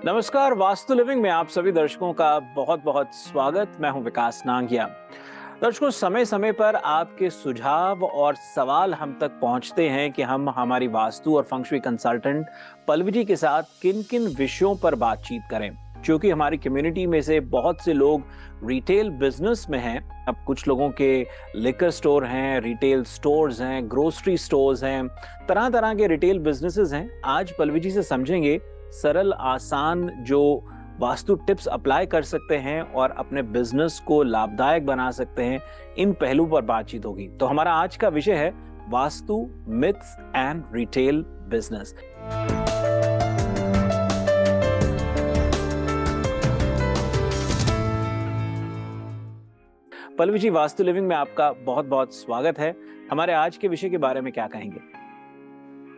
नमस्कार, वास्तु लिविंग में आप सभी दर्शकों का बहुत बहुत स्वागत। मैं हूं विकास नांगिया। दर्शकों, समय समय पर आपके सुझाव और सवाल हम तक पहुंचते हैं कि हम हमारी वास्तु और फंक्शुई कंसल्टेंट पल्लवी जी के साथ किन किन विषयों पर बातचीत करें। क्योंकि हमारी कम्युनिटी में से बहुत से लोग रिटेल बिजनेस में हैं। अब कुछ लोगों के लिकर स्टोर हैं, रिटेल स्टोर्स हैं, ग्रोसरी स्टोर्स हैं, तरह तरह के रिटेल बिजनेसेस हैं। आज पल्लवी जी से समझेंगे सरल आसान जो वास्तु टिप्स अप्लाई कर सकते हैं और अपने बिजनेस को लाभदायक बना सकते हैं। इन पहलू पर बातचीत होगी। तो हमारा आज का विषय है vastu myths and retail business. Pallavi ji, vastu living में आपका बहुत बहुत स्वागत है। हमारे आज के विषय के बारे में क्या कहेंगे?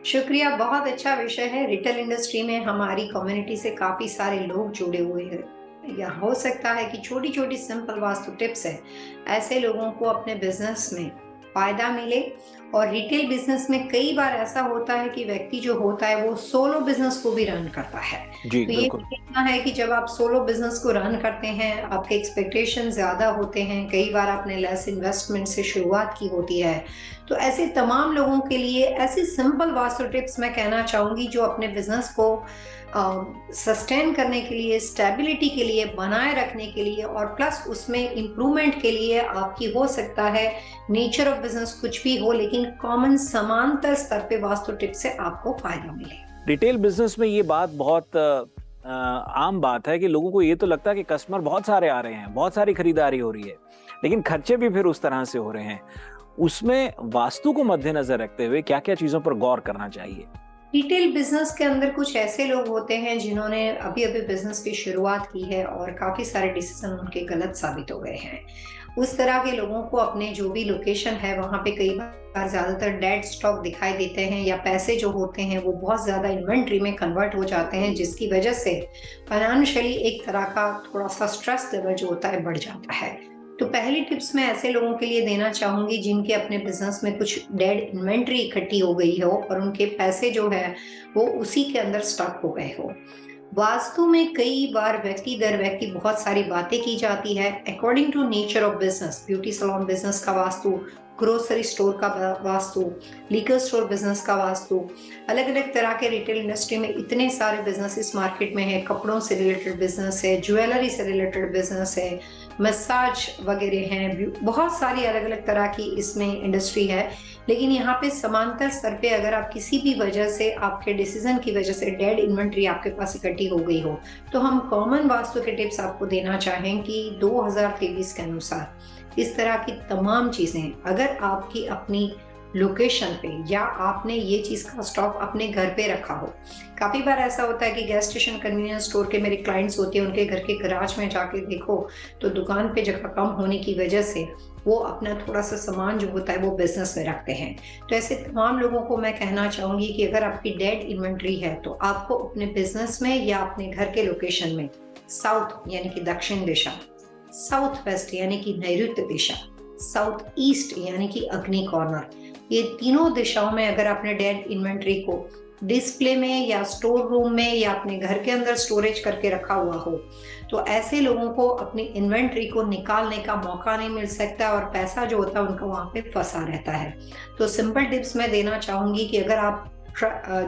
शुक्रिया। बहुत अच्छा विषय है। रिटेल इंडस्ट्री में हमारी कम्युनिटी से काफी सारे लोग जुड़े हुए हैं। या हो सकता है कि छोटी छोटी सिंपल वास्तु टिप्स है ऐसे लोगों को अपने बिजनेस में फायदा मिले। और रिटेल बिजनेस में कई बार ऐसा होता है कि व्यक्ति जो होता है वो सोलो बिजनेस को भी रन करता है। जी तो ये बिल्कुल। देखना है कि जब आप सोलो बिजनेस को रन करते हैं, आपके एक्सपेक्टेशन ज्यादा होते हैं, कई बार आपने लेस इन्वेस्टमेंट से शुरुआत की होती है। तो ऐसे तमाम लोगों के लिए ऐसी सिंपल वास्तु टिप्स मैं कहना चाहूंगी जो अपने बिजनेस को सस्टेन करने के लिए, स्टेबिलिटी के लिए, बनाए रखने के लिए और प्लस उसमें इम्प्रूवमेंट के लिए आपकी हो सकता है नेचर ऑफ बिजनेस कुछ भी हो, लेकिन कॉमन समांतर स्तर पे वास्तु टिप्स से आपको फायदा मिले। रिटेल बिजनेस में ये बात बहुत आम बात है कि लोगों को ये तो लगता है कि कस्टमर बहुत सारे आ रहे हैं, बहुत सारी खरीदारी हो रही है, लेकिन खर्चे भी फिर उस तरह से हो रहे हैं। उसमें वास्तु को मद्देनजर रखते हुए क्या क्या चीजों पर गौर करना चाहिए? रिटेल बिजनेस के अंदर कुछ ऐसे लोग होते हैं जिन्होंने अभी अभी बिजनेस की शुरुआत की है और काफी सारे डिसीजन उनके गलत साबित हो गए हैं। उस तरह के लोगों को अपने जो भी लोकेशन है वहां पे कई बार ज्यादातर डेड स्टॉक दिखाई देते हैं या पैसे जो होते हैं वो बहुत ज्यादा इन्वेंट्री में कन्वर्ट हो जाते हैं, जिसकी वजह से फाइनेंशियली एक तरह का थोड़ा सा स्ट्रेस लेवल जो होता है बढ़ जाता है। तो पहली टिप्स मैं ऐसे लोगों के लिए देना चाहूंगी जिनके अपने बिजनेस में कुछ डेड इन्वेंट्री इकट्ठी हो गई हो और उनके पैसे जो है वो उसी के अंदर स्टक हो गए हो। वास्तु में कई बार व्यक्ति दर व्यक्ति बहुत सारी बातें की जाती है according to nature of business. Beauty salon business का वास्तु, ग्रोसरी स्टोर का वास्तु, लिकर स्टोर बिजनेस का वास्तु, अलग अलग तरह के रिटेल इंडस्ट्री में इतने सारे बिजनेस मार्केट में है। कपड़ों से रिलेटेड बिजनेस है, ज्वेलरी से रिलेटेड बिजनेस है, मसाज वगैरह हैं, बहुत सारी अलग अलग तरह की इसमें इंडस्ट्री है। लेकिन यहाँ पे समांतर स्तर पे अगर आप किसी भी वजह से, आपके डिसीजन की वजह से डेड इन्वेंट्री आपके पास इकट्ठी हो गई हो, तो हम कॉमन वास्तु के टिप्स आपको देना चाहें कि 2023 के अनुसार इस तरह की तमाम चीजें अगर आपकी अपनी लोकेशन पे या आपने ये चीज का स्टॉक अपने घर पे रखा हो। काफी बार ऐसा होता है कि गैस स्टेशन, कन्वीनियंस स्टोर के मेरे क्लाइंट्स होते हैं, उनके घर के गराज में जाके देखो तो दुकान पे जगह कम होने की वजह से वो अपना थोड़ा सा सामान जो होता है वो बिजनेस में रखते हैं। तो ऐसे तमाम लोगों को मैं कहना चाहूंगी कि अगर आपकी डेड इन्वेंट्री है तो आपको अपने बिजनेस में या अपने घर के लोकेशन में साउथ यानी कि दक्षिण दिशा, साउथ वेस्ट यानी कि नैऋत्य दिशा, साउथ ईस्ट यानी कि अग्नि कॉर्नर, ये तीनों दिशाओं में अगर आपने डेड इन्वेंट्री को डिस्प्ले में या स्टोर रूम में या अपने घर के अंदर स्टोरेज करके रखा हुआ हो, तो ऐसे लोगों को अपनी इन्वेंट्री को निकालने का मौका नहीं मिल सकता और पैसा जो होता है उनका वहां पे फंसा रहता है। तो सिंपल टिप्स मैं देना चाहूंगी कि अगर आप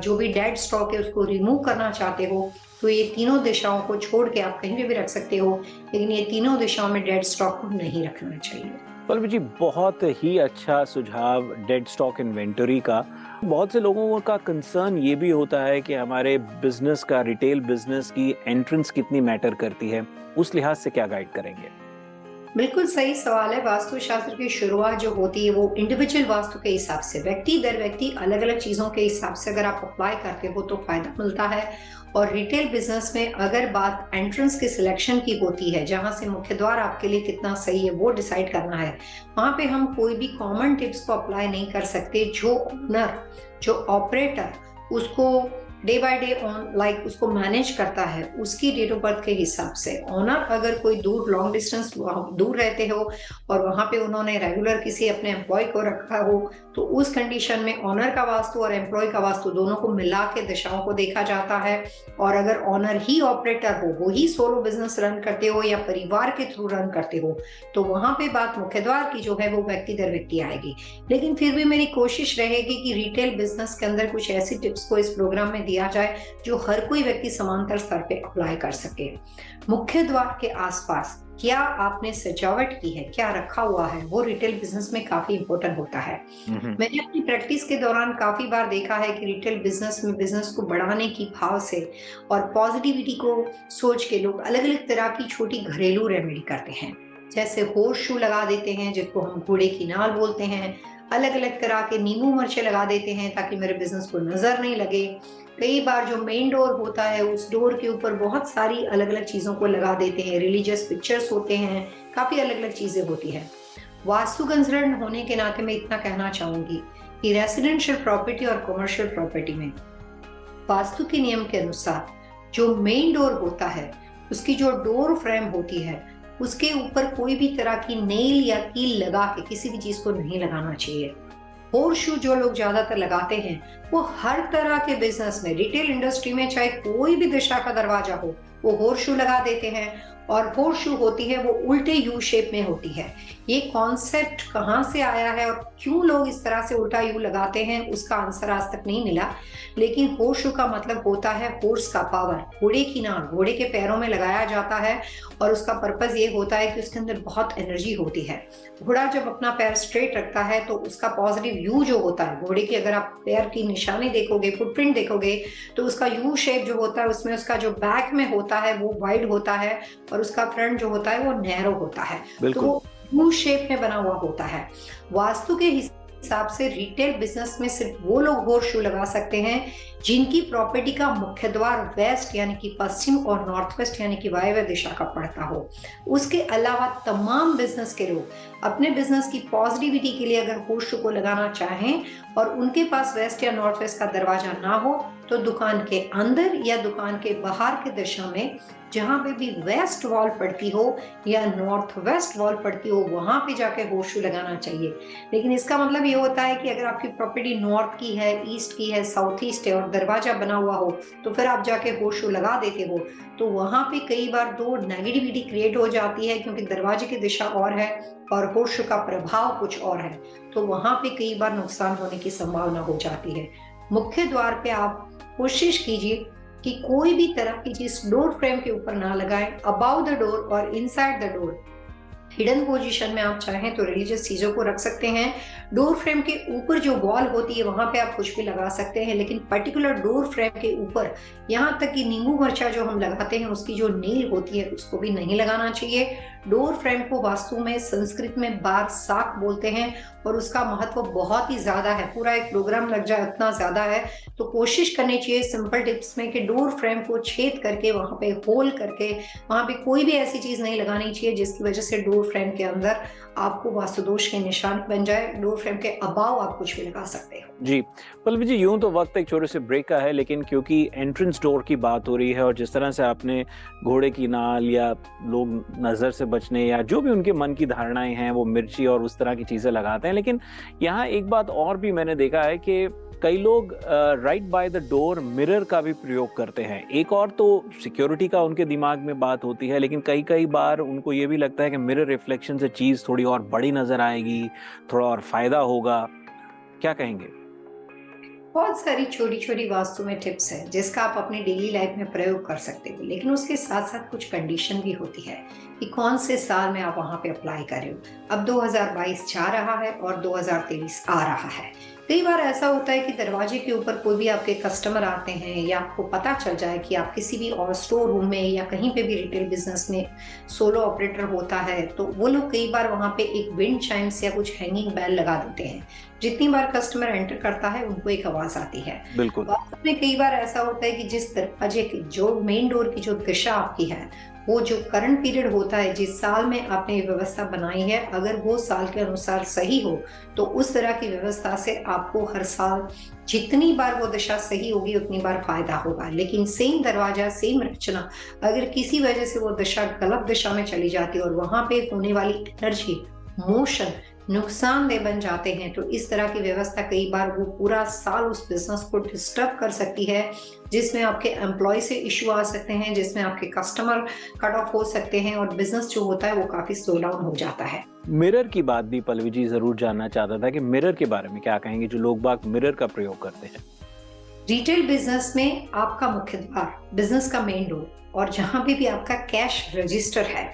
जो भी डेड स्टॉक है उसको रिमूव करना चाहते हो तो ये तीनों दिशाओं को छोड़ के आप कहीं पे भी रख सकते हो, लेकिन ये तीनों दिशाओं में डेड स्टॉक को नहीं रखना चाहिए। पल्लवी जी, बहुत ही अच्छा सुझाव डेड स्टॉक इन्वेंटरी का। बहुत से लोगों का कंसर्न ये भी होता है कि हमारे बिजनेस का, रिटेल बिजनेस की एंट्रेंस कितनी मैटर करती है। उस लिहाज से क्या गाइड करेंगे? बिल्कुल सही सवाल है। वास्तु शास्त्र की शुरुआत जो होती है वो इंडिविजुअल वास्तु के हिसाब से, व्यक्ति दर व्यक्ति अलग अलग चीजों के हिसाब से अगर आप अप्लाई करते हो तो फायदा मिलता है। और रिटेल बिजनेस में अगर बात एंट्रेंस के सिलेक्शन की होती है, जहां से मुख्य द्वार आपके लिए कितना सही है वो डिसाइड करना है, वहां पे हम कोई भी कॉमन टिप्स को अप्लाई नहीं कर सकते। जो ओनर, जो ऑपरेटर उसको डे बाय डे लाइक उसको मैनेज करता है उसकी डेट ऑफ बर्थ के हिसाब से। ऑनर अगर कोई दूर लॉन्ग डिस्टेंस दूर रहते हो और वहां पे उन्होंने रेगुलर किसी अपने एम्प्लॉय को रखा हो, तो उस कंडीशन में ऑनर का वास्तु और एम्प्लॉय का वास्तु दोनों को मिला के दिशाओं को देखा जाता है। और अगर ऑनर ही ऑपरेटर हो, वो ही सोलो बिजनेस रन करते हो या परिवार के थ्रू रन करते हो, तो वहां पे बात मुख्य द्वार की जो है वो व्यक्ति दर व्यक्ति आएगी। लेकिन फिर भी मेरी कोशिश रहेगी कि रिटेल बिजनेस के अंदर कुछ ऐसी टिप्स को इस प्रोग्राम में दिया जाए जो हर कोई व्यक्ति समांतर स्तर पे अप्लाई कर सके। मुख्य द्वार के आसपास क्या आपने सजावट की है, क्या रखा हुआ है, वो रिटेल बिजनेस में काफी इंपॉर्टेंट होता है। मैंने अपनी प्रैक्टिस के दौरान काफी बार देखा है कि रिटेल बिजनेस में बिजनेस को बढ़ाने की भाव से और पॉजिटिविटी को सोच के लोग अलग अलग तरह की छोटी घरेलू रेमेडी करते हैं। जैसे होर्स शू लगा देते हैं जिसको हम घोड़े की नाल बोलते हैं, अलग अलग तरह के नींबू मिर्चे लगा देते हैं ताकि मेरे बिजनेस को नजर नहीं लगे। कई बार जो मेन डोर होता है उस डोर के ऊपर बहुत सारी अलग अलग चीजों को लगा देते हैं, रिलीजियस पिक्चर्स होते हैं, काफी अलग अलग चीजें होती है। वास्तु कंसर्न होने के नाते मैं इतना कहना चाहूंगी कि रेसिडेंशियल प्रॉपर्टी और कमर्शियल प्रॉपर्टी में वास्तु के नियम के अनुसार जो मेन डोर होता है उसकी जो डोर फ्रेम होती है उसके ऊपर कोई भी तरह की नेल या कील लगा के किसी भी चीज को नहीं लगाना चाहिए। होर्स शू जो लोग ज्यादातर लगाते हैं वो हर तरह के बिजनेस में, रिटेल इंडस्ट्री में चाहे कोई भी दिशा का दरवाजा हो वो होर्स शू लगा देते हैं। और होर्स शू होती है वो उल्टे यू शेप में होती है। ये कॉन्सेप्ट कहाँ से आया है और क्यों लोग इस तरह से उल्टा यू लगाते हैं उसका आंसर आज तक नहीं मिला। लेकिन होर्स शू का मतलब होता है होर्स का पावर, घोड़े की नाल घोड़े के पैरों में लगाया जाता है और उसका पर्पस ये होता है कि उसके अंदर बहुत एनर्जी होती है। घोड़ा जब अपना पैर स्ट्रेट रखता है तो उसका पॉजिटिव यू जो होता है घोड़े की, अगर आप पैर की निशानी देखोगे, फुटप्रिंट देखोगे, तो उसका यू शेप जो होता है उसमें उसका जो बैक में होता है वो वाइड होता है और उसका फ्रंट जो होता है वो नैरो होता है, तो वो यू शेप में बना हुआ होता है। वास्तु के हिसाब से रिटेल बिजनेस में सिर्फ वो लोग होर्स शू लगा सकते हैं जिनकी प्रॉपर्टी का मुख्य द्वार वेस्ट यानी कि पश्चिम और नॉर्थ वेस्ट यानी कि वायव्य दिशा का पड़ता हो। उसके अलावा तमाम बिजनेस के लोग अपने बिजनेस की पॉजिटिविटी के लिए अगर होर्स शू को लगाना चाहें और उनके पास वेस्ट या नॉर्थ वेस्ट का दरवाजा ना हो तो दुकान के अंदर या दुकान के बाहर की दिशा में जहां पे भी वेस्ट वॉल पड़ती हो या नॉर्थ वेस्ट वॉल पड़ती हो वहां पे जाके होर्स शू लगाना चाहिए। लेकिन इसका मतलब ये होता है कि अगर आपकी प्रॉपर्टी नॉर्थ की है, ईस्ट की है, साउथ ईस्ट है और दरवाजा बना हुआ हो तो फिर आप जाके होर्स शू लगा देते हो तो वहां पे कई बार दो नेगेटिविटी क्रिएट हो जाती है क्योंकि दरवाजे की दिशा और है और होर्स शू का प्रभाव कुछ और है, तो वहां पे कई बार नुकसान होने की संभावना हो जाती है। मुख्य द्वार पे आप कोशिश कीजिए कि कोई भी तरह की चीज डोर फ्रेम के ऊपर ना लगाएं। अबाउट द डोर और inside the door hidden position में आप चाहें तो रिलीजियस चीजों को रख सकते हैं। डोर फ्रेम के ऊपर जो वॉल होती है वहां पे आप कुछ भी लगा सकते हैं, लेकिन पर्टिकुलर डोर फ्रेम के ऊपर यहाँ तक कि नींबू मिर्चा जो हम लगाते हैं उसकी जो नील होती है उसको भी नहीं लगाना चाहिए। डोर फ्रेम को वास्तु में संस्कृत में बार साक बोलते हैं और उसका महत्व बहुत ही ज्यादा है, पूरा एक प्रोग्राम लग जाए उतना ज्यादा है। तो कोशिश करनी चाहिए सिंपल टिप्स में कि डोर फ्रेम को छेद करके वहां पे होल करके वहां पे कोई भी ऐसी चीज नहीं लगानी चाहिए जिसकी वजह से डोर फ्रेम के अंदर आपको वास्तु दोष के निशान बन जाए। डोर फ्रेम के अबाव आप कुछ भी लगा सकते हो। जी पल्लवी जी, यूं तो वक्त एक छोटे से ब्रेक का है, लेकिन क्योंकि एंट्रेंस डोर की बात हो रही है और जिस तरह से आपने घोड़े की नाल या लोग नजर से बचने या जो भी उनके मन की धारणाएं हैं वो मिर्ची और उस तरह की चीजें लगाते हैं, लेकिन यहाँ एक बात और भी मैंने देखा है कि कई लोग right by the door mirror का भी प्रयोग करते हैं। एक और तो सिक्योरिटी का उनके दिमाग में बात होती है, लेकिन कई बार उनको ये भी लगता है कि मिरर रिफ्लेक्शन से चीज थोड़ी और बड़ी नजर आएगी, थोड़ा और फायदा होगा। क्या कहेंगे? बहुत सारी छोटी छोटी वास्तु में टिप्स है जिसका आप अपनी डेली लाइफ में प्रयोग कर सकते हो, लेकिन उसके साथ साथ कुछ कंडीशन भी होती है कि कौन से साल में आप वहां पे अप्लाई कर रहे हो। अब 2022 जा रहा है और 2023 आ रहा है। कई बार ऐसा होता है कि दरवाजे के ऊपर कोई भी आपके कस्टमर आते हैं या आपको पता चल जाए कि आप किसी भी और स्टोर रूम में या कहीं पे भी रिटेल बिजनेस में सोलो ऑपरेटर होता है तो वो लोग कई बार वहां पे एक विंड चाइम्स या कुछ हैंगिंग बेल लगा देते हैं। जितनी बार कस्टमर एंटर करता है उनको एक आवाज आती है। बिल्कुल। वास्तव में कई बार ऐसा होता है कि जिस दरवाजे की जो मेन डोर की जो दिशा आपकी है वो जो करंट पीरियड होता है, जिस साल में आपने ये व्यवस्था बनाई है, अगर वो साल के अनुसार सही हो तो उस तरह की व्यवस्था से आपको हर साल जितनी बार वो दशा सही होगी उतनी बार फायदा होगा। लेकिन सेम दरवाजा, सेम रचना, अगर किसी वजह से वो दशा गलत दिशा में चली जाती है और वहां पे होने वाली एनर्जी, मोशन नुकसानदेह बन जाते हैं, तो इस तरह की व्यवस्था कई बार वो पूरा साल उस बिजनेस को डिस्टर्ब कर सकती है, जिसमें आपके एम्प्लॉय से इश्यू आ सकते हैं, जिसमें आपके कस्टमर कट ऑफ हो सकते हैं और बिजनेस जो होता है वो काफी स्लो डाउन हो जाता है। मिरर की बात भी पल्लवी जी जरूर जानना चाहता था कि मिरर के बारे में क्या कहेंगे, जो लोग बाग मिरर का प्रयोग करते हैं। रिटेल बिजनेस में आपका मुख्य द्वार, बिजनेस का मेन डोर, और जहां भी आपका कैश रजिस्टर है,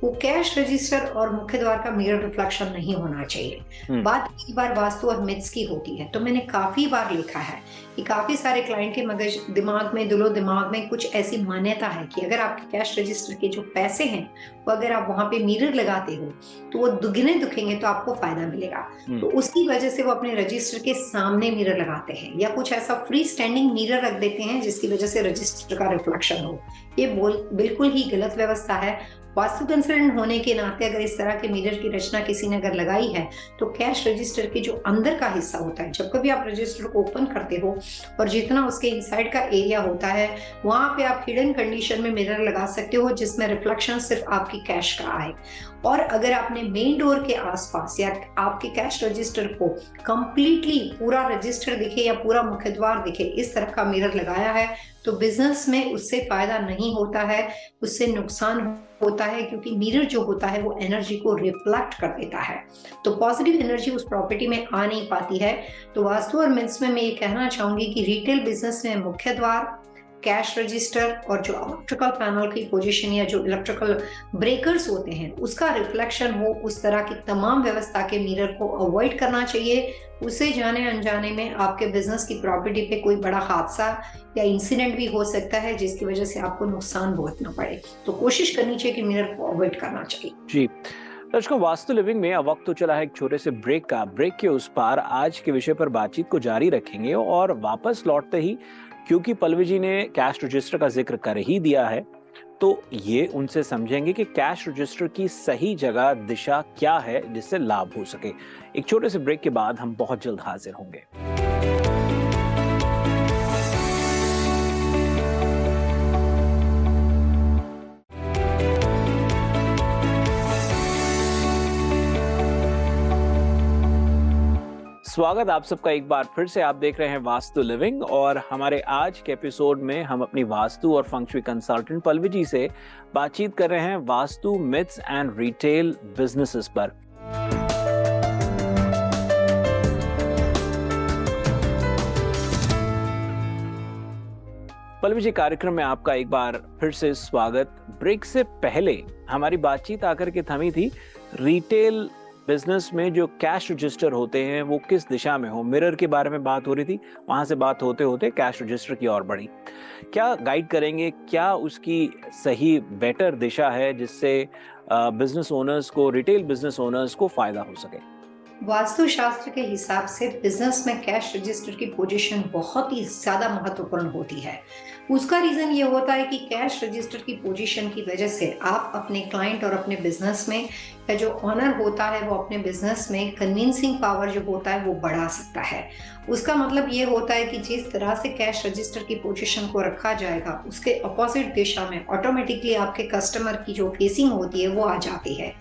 वो कैश रजिस्टर और मुख्य द्वार का मिरर रिफ्लेक्शन नहीं होना चाहिए। बात कई बार वास्तु और मिथ्स की होती है। तो मैंने काफी बार लिखा है कि काफी सारे क्लाइंट के मगज दिमाग में, दिलो दिमाग में कुछ ऐसी मान्यता है कि अगर आपके कैश रजिस्टर के जो पैसे हैं वो अगर आप वहां पे मिरर लगाते हो तो वो दुगने दिखेंगे तो आपको फायदा मिलेगा। तो उसकी वजह से वो अपने रजिस्टर के सामने मिरर लगाते हैं या कुछ ऐसा फ्री स्टैंडिंग मिरर रख देते हैं जिसकी वजह से रजिस्टर का रिफ्लेक्शन हो। ये बिल्कुल ही गलत व्यवस्था है। वास्तु कंसल्टेंट होने के नाते अगर इस तरह के मिरर की रचना किसी ने अगर लगाई है तो कैश रजिस्टर के जो अंदर का हिस्सा होता है, जब कभी आप रजिस्टर को ओपन करते हो और जितना उसके इनसाइड का एरिया होता है वहां पे आप हिडन कंडीशन में मिरर लगा सकते हो जिसमें रिफ्लेक्शन सिर्फ आपकी कैश का आए। और अगर आपने मेन डोर के आसपास या आपके कैश रजिस्टर को कंप्लीटली पूरा रजिस्टर दिखे या पूरा मुख्य द्वार दिखे इस तरह का मिरर लगाया है तो बिजनेस में उससे फायदा नहीं होता है, उससे नुकसान होता है, क्योंकि मिरर जो होता है वो एनर्जी को रिफ्लेक्ट कर देता है, तो पॉजिटिव एनर्जी उस प्रॉपर्टी में आ नहीं पाती है। तो वास्तु और मिथ्स में मैं ये कहना चाहूंगी कि रिटेल बिजनेस में मुख्य द्वार, कैश रजिस्टर और जो इलेक्ट्रिकल पैनल की पोजीशन या जो इलेक्ट्रिकल ब्रेकर्स होते हैं उसका रिफ्लेक्शन हो, उस तरह की तमाम व्यवस्था के मिरर को अवॉइड करना चाहिए। उसे जाने अनजाने में आपके बिजनेस की प्रॉपर्टी पे कोई बड़ा हादसा या इंसिडेंट भी हो सकता है जिसकी वजह से आपको नुकसान भुगतना पड़े। तो कोशिश करनी चाहिए कि मिरर को अवॉइड करना चाहिए। जी दर्शकों, वास्तु लिविंग में अब वक्त तो चला है एक छोटे से ब्रेक का। ब्रेक के उस पार आज के विषय पर बातचीत को जारी रखेंगे और वापस लौटते ही, क्योंकि पल्लवी जी ने कैश रजिस्टर का जिक्र कर ही दिया है, तो ये उनसे समझेंगे कि कैश रजिस्टर की सही जगह, दिशा क्या है जिससे लाभ हो सके। एक छोटे से ब्रेक के बाद हम बहुत जल्द हाजिर होंगे। स्वागत आप सबका एक बार फिर से। आप देख रहे हैं वास्तु लिविंग और हमारे आज के एपिसोड में हम अपनी वास्तु और फंक्शुई कंसल्टेंट पल्लवी जी से बातचीत कर रहे हैं vastu myths and retail businesses पर। पल्लवी जी, कार्यक्रम में आपका एक बार फिर से स्वागत। ब्रेक से पहले हमारी बातचीत आकर के थमी थी रिटेल बिजनेस में जो कैश रजिस्टर होते हैं वो किस दिशा में हो, मिरर के बारे में बात हो रही थी। वहां से बात होते होते कैश रजिस्टर की ओर बढ़ी। क्या गाइड करेंगे, क्या उसकी सही बेटर दिशा है जिससे बिजनेस ओनर्स को, रिटेल बिजनेस ओनर्स को फायदा हो सके? वास्तु शास्त्र के हिसाब से बिजनेस में कैश रजिस्टर की पोजीशन बहुत ही ज्यादा महत्वपूर्ण होती है। उसका रीजन ये होता है कि कैश रजिस्टर की पोजीशन की वजह से आप अपने क्लाइंट और अपने बिजनेस में, या जो ऑनर होता है वो अपने बिजनेस में कन्विंसिंग पावर जो होता है वो बढ़ा सकता है। उसका मतलब ये होता है कि जिस तरह से कैश रजिस्टर की पोजीशन को रखा जाएगा उसके अपोजिट दिशा में ऑटोमेटिकली आपके कस्टमर की जो फेसिंग होती है वो आ जाती है।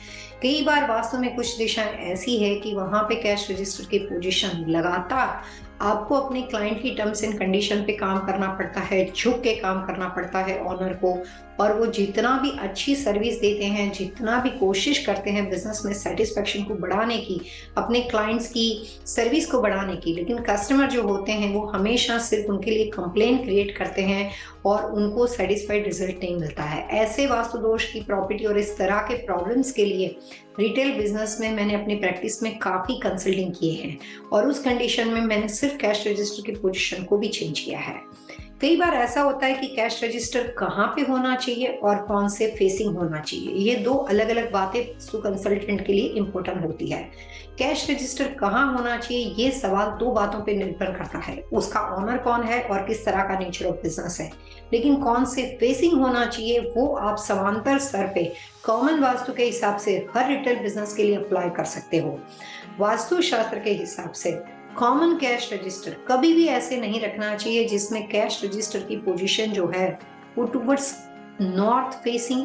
कई बार वास्तव में कुछ दिशाएं ऐसी है कि वहां पे कैश रजिस्टर की पोजीशन लगातार आपको अपने क्लाइंट की टर्म्स एंड कंडीशन पे काम करना पड़ता है, झुक के काम करना पड़ता है ऑनर को, और वो जितना भी अच्छी सर्विस देते हैं, जितना भी कोशिश करते हैं बिजनेस में सेटिस्फेक्शन को बढ़ाने की, अपने क्लाइंट्स की सर्विस को बढ़ाने की, लेकिन कस्टमर जो होते हैं वो हमेशा सिर्फ उनके लिए कंप्लेन क्रिएट करते हैं और उनको सेटिस्फाइड रिजल्ट नहीं मिलता है। ऐसे वास्तु दोष की प्रॉपर्टी और इस तरह के प्रॉब्लम्स के लिए रिटेल बिजनेस में मैंने अपनी प्रैक्टिस में काफी कंसल्टिंग किए हैं और उस कंडीशन में मैंने सिर्फ कैश रजिस्टर की पोजीशन को भी चेंज किया है। कई बार ऐसा होता है कि कैश रजिस्टर कहाँ पे होना चाहिए और कौन से फेसिंग होना चाहिए। ये दो अलग अलग बातें वास्तु कंसल्टेंट के लिए इंपॉर्टेंट होती है। कैश रजिस्टर कहाँ होना चाहिए, ये सवाल दो बातों पे निर्भर करता है, उसका ऑनर कौन है और किस तरह का नेचर ऑफ बिजनेस है। लेकिन कौन से फेसिंग होना चाहिए वो आप समांतर स्तर पे कॉमन वास्तु के हिसाब से हर रिटेल बिजनेस के लिए अप्लाई कर सकते हो। वास्तु शास्त्र के हिसाब से कॉमन कैश रजिस्टर कभी भी ऐसे नहीं रखना चाहिए जिसमें कैश रजिस्टर की पोजीशन जो है वो टूवर्ड्स नॉर्थ फेसिंग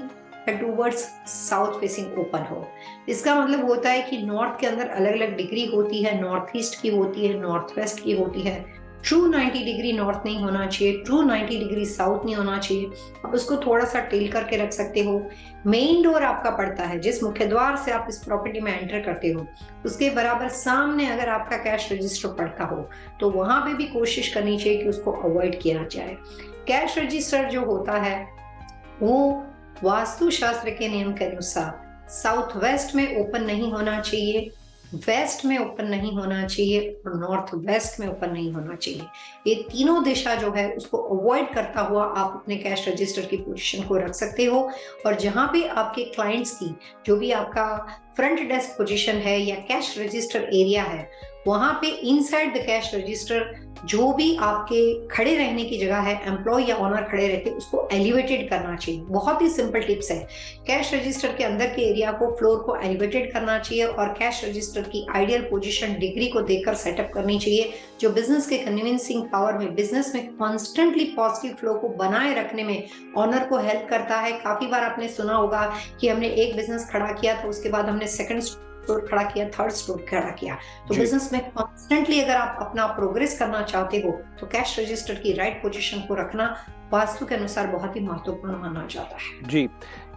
या टूवर्ड्स साउथ फेसिंग ओपन हो। इसका मतलब होता है कि नॉर्थ के अंदर अलग अलग डिग्री होती है, नॉर्थ ईस्ट की होती है, नॉर्थ वेस्ट की होती है। ट्रू 90 डिग्री नॉर्थ नहीं होना चाहिए, ट्रू 90 डिग्री साउथ नहीं होना चाहिए। आप उसको थोड़ा सा टिल करके रख सकते हो। मेन डोर आपका पड़ता है, जिस मुख्य द्वार से आप इस प्रॉपर्टी में एंटर करते हो उसके बराबर सामने अगर आपका कैश रजिस्टर पड़ता हो तो वहां पे भी कोशिश करनी चाहिए कि उसको अवॉइड किया जाए। कैश रजिस्टर जो होता है वो वास्तु शास्त्र के नियम के अनुसार साउथ वेस्ट में ओपन नहीं होना चाहिए, वेस्ट में ओपन नहीं होना चाहिए और नॉर्थ वेस्ट में ओपन नहीं होना चाहिए। ये तीनों दिशा जो है उसको अवॉइड करता हुआ आप अपने कैश रजिस्टर की पोजीशन को रख सकते हो। और जहां पे आपके क्लाइंट्स की जो भी आपका फ्रंट डेस्क पोजीशन है या कैश रजिस्टर एरिया है वहां पे इनसाइड द कैश रजिस्टर जो भी आपके खड़े रहने की जगह है, एम्प्लॉय या ऑनर खड़े रहते उसको एलिवेटेड करना चाहिए। बहुत ही सिंपल टिप्स है। कैश रजिस्टर के अंदर के एरिया को, फ्लोर को एलिवेटेड करना चाहिए और कैश रजिस्टर की आइडियल पोजीशन डिग्री को देखकर सेटअप करनी चाहिए, जो बिजनेस के कन्विंसिंग पावर में, बिजनेस में कॉन्स्टेंटली पॉजिटिव फ्लो को बनाए रखने में ऑनर को हेल्प करता है। काफी बार आपने सुना होगा कि हमने एक बिजनेस खड़ा किया था, उसके बाद हमने सेकंड स्टोर खड़ा किया, थर्ड स्टोर खड़ा किया। तो बिजनेस में कॉन्स्टेंटली अगर आप अपना प्रोग्रेस करना चाहते हो तो कैश रजिस्टर की राइट पोजीशन को रखना वास्तु के अनुसार बहुत ही महत्वपूर्ण माना जाता है। जी,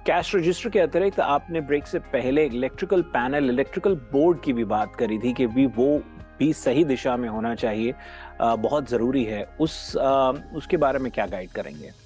कैश रजिस्टर के अतिरिक्त आपने ब्रेक से पहले इलेक्ट्रिकल पैनल, इलेक्ट्रिकल बोर्ड की भी बात करी थी कि वो भी सही दिशा में होना चाहिए, बहुत जरूरी है। उसके बारे में क्या गाइड करेंगे?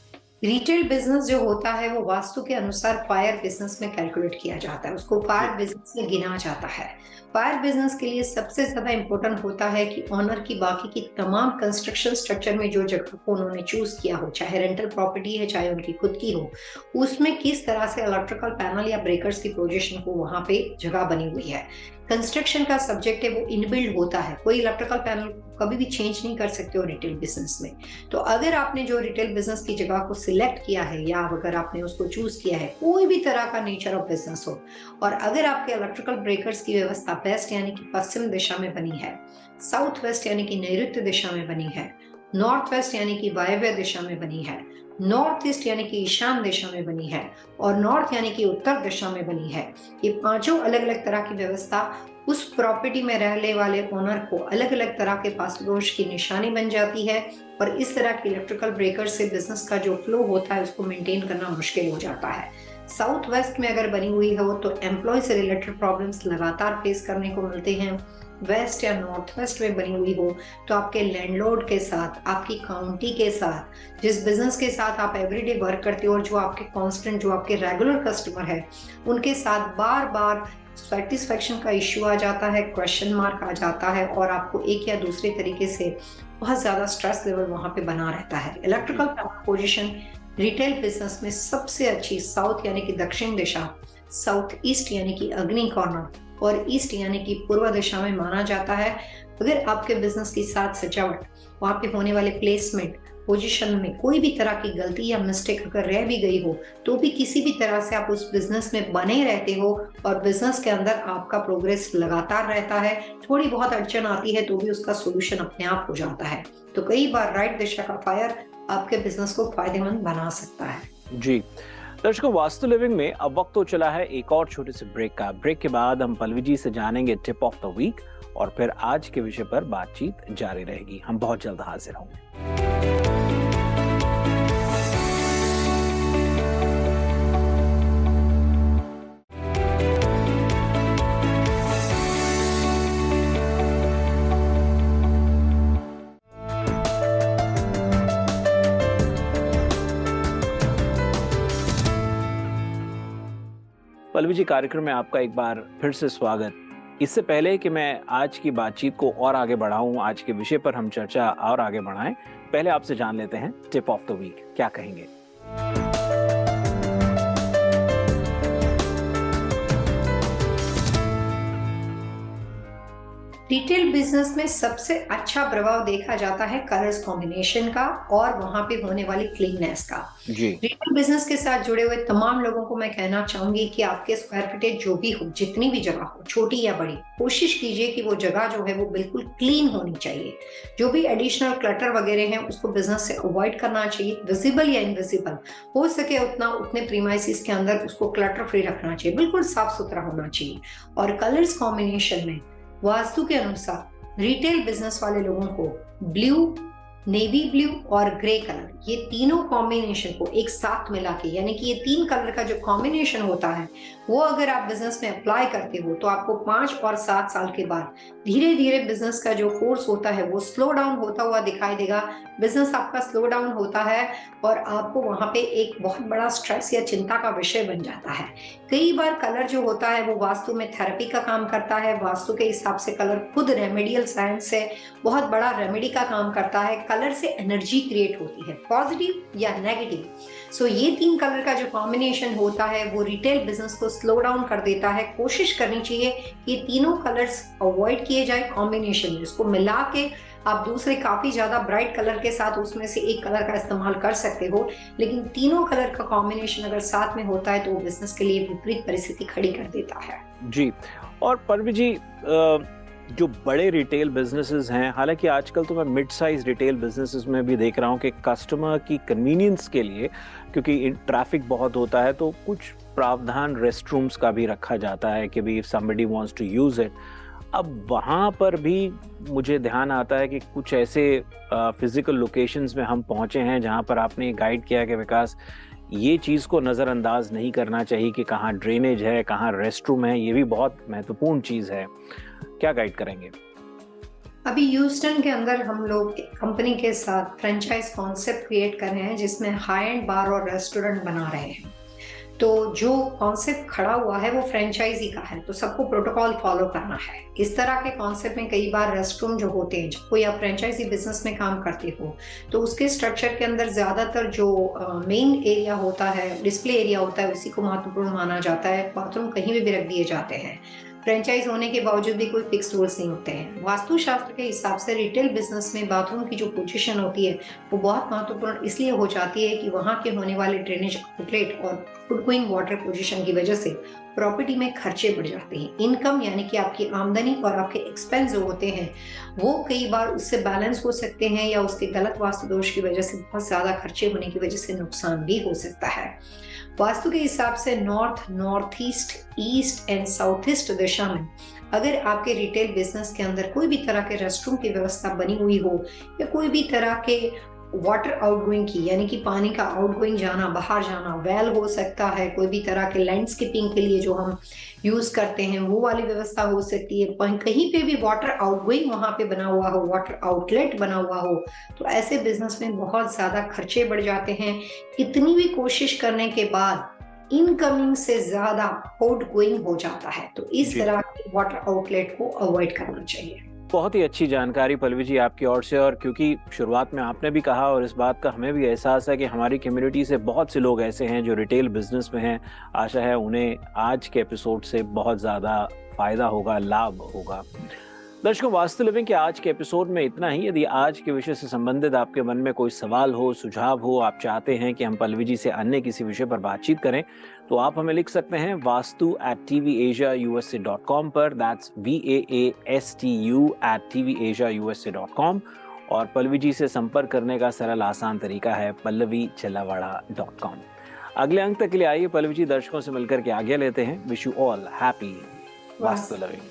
रिटेल बिजनेस जो होता है वो वास्तु के अनुसार फायर बिजनेस में कैलकुलेट किया जाता है, उसको फायर बिजनेस में गिना जाता है। फायर बिजनेस के लिए सबसे ज्यादा इंपॉर्टेंट होता है कि ऑनर की बाकी की तमाम कंस्ट्रक्शन स्ट्रक्चर में जो जगह को उन्होंने चूज किया हो, चाहे रेंटल प्रॉपर्टी है चाहे उनकी खुद की हो, उसमें किस तरह से इलेक्ट्रिकल पैनल या ब्रेकर्स की पोजीशन को वहां पे जगह बनी हुई है। कंस्ट्रक्शन का सब्जेक्ट है वो इनबिल्ड होता है, कोई इलेक्ट्रिकल पैनल कभी भी चेंज नहीं कर सकते हो रिटेल बिजनेस में। तो अगर आपने जो रिटेल बिजनेस की जगह को सिलेक्ट किया है या अगर आपने उसको चूज किया है, कोई भी तरह का नेचर ऑफ बिजनेस हो, और अगर आपके इलेक्ट्रिकल ब्रेकर्स की व्यवस्था वेस्ट यानी कि पश्चिम दिशा में बनी है, साउथ वेस्ट यानी कि नैऋत्य दिशा में बनी है, नॉर्थ वेस्ट यानी कि वायव्य दिशा में बनी है, नॉर्थ ईस्ट यानी कि ईशान दिशा में बनी है और नॉर्थ यानी कि उत्तर दिशा में बनी है, ये पांचों अलग अलग तरह की व्यवस्था उस प्रॉपर्टी में रहने वाले ओनर को अलग अलग तरह के वास्तु दोष की निशानी बन जाती है। और इस तरह के इलेक्ट्रिकल ब्रेकर से बिजनेस का जो फ्लो होता है उसको मेंटेन करना मुश्किल हो जाता है। साउथ वेस्ट में अगर बनी हुई हो तो एम्प्लॉय से रिलेटेड प्रॉब्लम्स लगातार फेस करने को मिलते हैं। वेस्ट या नॉर्थ वेस्ट में बनी हुई हो तो आपके लैंडलॉर्ड के साथ, आपकी काउंटी के साथ, जिस बिजनेस के साथ आप एवरीडे वर्क करते हो और जो आपके कांस्टेंट, जो आपके रेगुलर कस्टमर है, उनके साथ बार बार सेटिस्फेक्शन का इश्यू आ जाता है, क्वेश्चन मार्क आ जाता है और आपको एक या दूसरे तरीके से बहुत ज्यादा स्ट्रेस लेवल वहां पे बना रहता है। इलेक्ट्रिकल पोजीशन रिटेल बिजनेस में सबसे अच्छी साउथ यानी कि दक्षिण दिशा, साउथ ईस्ट यानी कि अग्नि कॉर्नर और ईस्ट यानी कि पूर्व दिशा में माना जाता है। अगर आपके बिजनेस की साथ सजावट, वहां पे होने वाले प्लेसमेंट, पोजीशन में कोई भी तरह की गलती या मिस्टेक अगर रह भी गई हो तो भी किसी भी तरह से आप उस बिजनेस में बने रहते हो और बिजनेस के अंदर आपका प्रोग्रेस लगातार रहता है। थोड़ी बहुत अड़चन आती है तो भी उसका सोल्यूशन अपने आप हो जाता है। तो कई बार राइट दिशा का फायर आपके बिजनेस को फायदेमंद बना सकता है। जी दर्शकों, वास्तु लिविंग में अब वक्त तो चला है एक और छोटे से ब्रेक का। ब्रेक के बाद हम पल्लवी जी से जानेंगे टिप ऑफ द वीक और फिर आज के विषय पर बातचीत जारी रहेगी। हम बहुत जल्द हाजिर होंगे। पल्लवी जी, कार्यक्रम में आपका एक बार फिर से स्वागत। इससे पहले कि मैं आज की बातचीत को और आगे बढ़ाऊं, आज के विषय पर हम चर्चा और आगे बढ़ाएं, पहले आपसे जान लेते हैं टिप ऑफ द वीक क्या कहेंगे। रिटेल बिजनेस में सबसे अच्छा प्रभाव देखा जाता है कलर्स कॉम्बिनेशन का और वहां पे होने वाली क्लीननेस का। जी। रिटेल बिजनेस के साथ जुड़े हुए तमाम लोगों को मैं कहना चाहूंगी कि आपके स्क्वायर फीटेज जो भी हो, जितनी भी जगह हो, छोटी या बड़ी, कोशिश कीजिए कि वो जगह जो है वो बिल्कुल क्लीन होनी चाहिए। जो भी एडिशनल क्लटर वगैरह है उसको बिजनेस से अवॉइड करना चाहिए। विजिबल या इनविजिबल हो सके उतना, उतने प्रीमाइसिस के अंदर उसको क्लटर फ्री रखना चाहिए, बिल्कुल साफ सुथरा होना चाहिए। और कलर्स कॉम्बिनेशन में वास्तु के अनुसार रिटेल बिजनेस वाले लोगों को ब्लू, नेवी ब्लू और ग्रे कलर, ये तीनों कॉम्बिनेशन को एक साथ मिला के, यानी कि ये 3 कलर का जो कॉम्बिनेशन होता है वो अगर आप बिजनेस में अप्लाई करते हो तो आपको 5 और 7 साल के बाद धीरे धीरे बिजनेस का जो फोर्स होता है वो स्लो डाउन होता हुआ दिखाई देगा। बिजनेस आपका स्लो डाउन होता है और आपको वहां पे एक बहुत बड़ा स्ट्रेस या चिंता का विषय बन जाता है। कई बार कलर जो होता है वो वास्तु में थेरेपी का काम करता है। वास्तु के हिसाब से कलर खुद रेमेडियल साइंस है, बहुत बड़ा रेमेडी का काम करता है। कलर से एनर्जी क्रिएट होती है, पॉजिटिव या नेगेटिव। सो ये 3 कलर का जो कॉम्बिनेशन होता है वो रिटेल बिजनेस को स्लो डाउन कर देता है। कोशिश करनी चाहिए कि तीनों कलर्स अवॉइड किए जाए कॉम्बिनेशन में, इसको मिला के आप दूसरे काफी ज्यादा ब्राइट कलर के साथ उसमें से एक कलर का इस्तेमाल कर सकते हो, लेकिन तीनों कलर का कॉम्बिनेशन अगर साथ में होता है तो वो बिजनेस के लिए विपरीत परिस्थिति खड़ी कर देता है। जी। और परवी जी, जो बड़े रिटेल बिजनेसेस हैं, हालांकि आजकल तो मैं मिड साइज रिटेल बिजनेसेस में भी देख रहा हूं कि कस्टमर की कन्वीनियंस के लिए, क्योंकि ट्रैफिक बहुत होता है, तो कुछ प्रावधान रेस्ट रूम्स का भी रखा जाता है कि भी if somebody wants to use it. अब वहाँ पर भी मुझे ध्यान आता है कि कुछ ऐसे फिजिकल लोकेशंस में हम पहुंचे हैं जहाँ पर आपने गाइड किया कि विकास ये चीज़ को नज़रअंदाज नहीं करना चाहिए कि कहाँ ड्रेनेज है, कहाँ रेस्ट रूम है, ये भी बहुत महत्वपूर्ण चीज़ है। क्या गाइड करेंगे? अभी ह्यूस्टन के अंदर हम लोग कंपनी के साथ फ्रेंचाइज कॉन्सेप्ट क्रिएट कर रहे हैं जिसमें हाई एंड बार और रेस्टोरेंट बना रहे हैं। तो जो कॉन्सेप्ट खड़ा हुआ है वो फ्रेंचाइजी का है, तो सबको प्रोटोकॉल फॉलो करना है। इस तरह के कॉन्सेप्ट में कई बार रेस्टरूम जो होते हैं, जब कोई आप फ्रेंचाइजी बिजनेस में काम करते हो तो उसके स्ट्रक्चर के अंदर ज्यादातर जो मेन एरिया होता है, डिस्प्ले एरिया होता है, उसी को महत्वपूर्ण माना जाता है। बाथरूम कहीं भी रख दिए जाते हैं। फ्रेंचाइज होने के बावजूद भी कोई फिक्स रूल्स नहीं होते हैं। वास्तुशास्त्र के हिसाब से रिटेल बिजनेस में बाथरूम की जो पोजीशन होती है वो बहुत महत्वपूर्ण इसलिए हो जाती है कि वहाँ के होने वाले ड्रेनेज आउटलेट और फुड गोइंग वाटर पोजीशन की वजह से प्रॉपर्टी में खर्चे बढ़ जाते हैं। इनकम यानी कि आपकी आमदनी और आपके एक्सपेंस जो होते हैं वो कई बार उससे बैलेंस हो सकते हैं या उसके गलत वास्तु दोष की वजह से बहुत ज्यादा खर्चे होने की वजह से नुकसान भी हो सकता है। वास्तु के हिसाब से north, north east, east and south east दिशा में अगर आपके रिटेल बिजनेस के अंदर कोई भी तरह के रेस्टरूम की व्यवस्था बनी हुई हो या कोई भी तरह के वाटर आउटगोइंग की, यानी कि पानी का आउटगोइंग जाना, बाहर जाना, वेल हो सकता है, कोई भी तरह के लैंडस्केपिंग के लिए जो हम यूज करते हैं वो वाली व्यवस्था हो सकती है। कहीं पे भी वाटर आउटगोइंग वहां पे बना हुआ हो, वाटर आउटलेट बना हुआ हो, तो ऐसे बिजनेस में बहुत ज्यादा खर्चे बढ़ जाते हैं। इतनी भी कोशिश करने के बाद इनकमिंग से ज्यादा आउटगोइंग हो जाता है, तो इस तरह के वाटर आउटलेट को अवॉइड करना चाहिए। बहुत ही अच्छी जानकारी पल्लवी जी आपकी ओर से। और क्योंकि शुरुआत में आपने भी कहा और इस बात का हमें भी एहसास है कि हमारी कम्युनिटी से बहुत से लोग ऐसे हैं जो रिटेल बिजनेस में हैं, आशा है उन्हें आज के एपिसोड से बहुत ज़्यादा फायदा होगा, लाभ होगा। दर्शकों, वास्तु लिविंग के आज के एपिसोड में इतना ही। यदि आज के विषय से संबंधित आपके मन में कोई सवाल हो, सुझाव हो, आप चाहते हैं कि हम पल्लवी जी से अन्य किसी विषय पर बातचीत करें, तो आप हमें लिख सकते हैं vastu@tvasiausa.com पर। That's VAASTU@tvasiausa.com। और पल्लवी जी से संपर्क करने का सरल आसान तरीका है pallavichellawada.com। अगले अंक तक के लिए आइए पल्लवी जी दर्शकों से मिलकर के आज्ञा लेते हैं। Wish you all happy vastu living.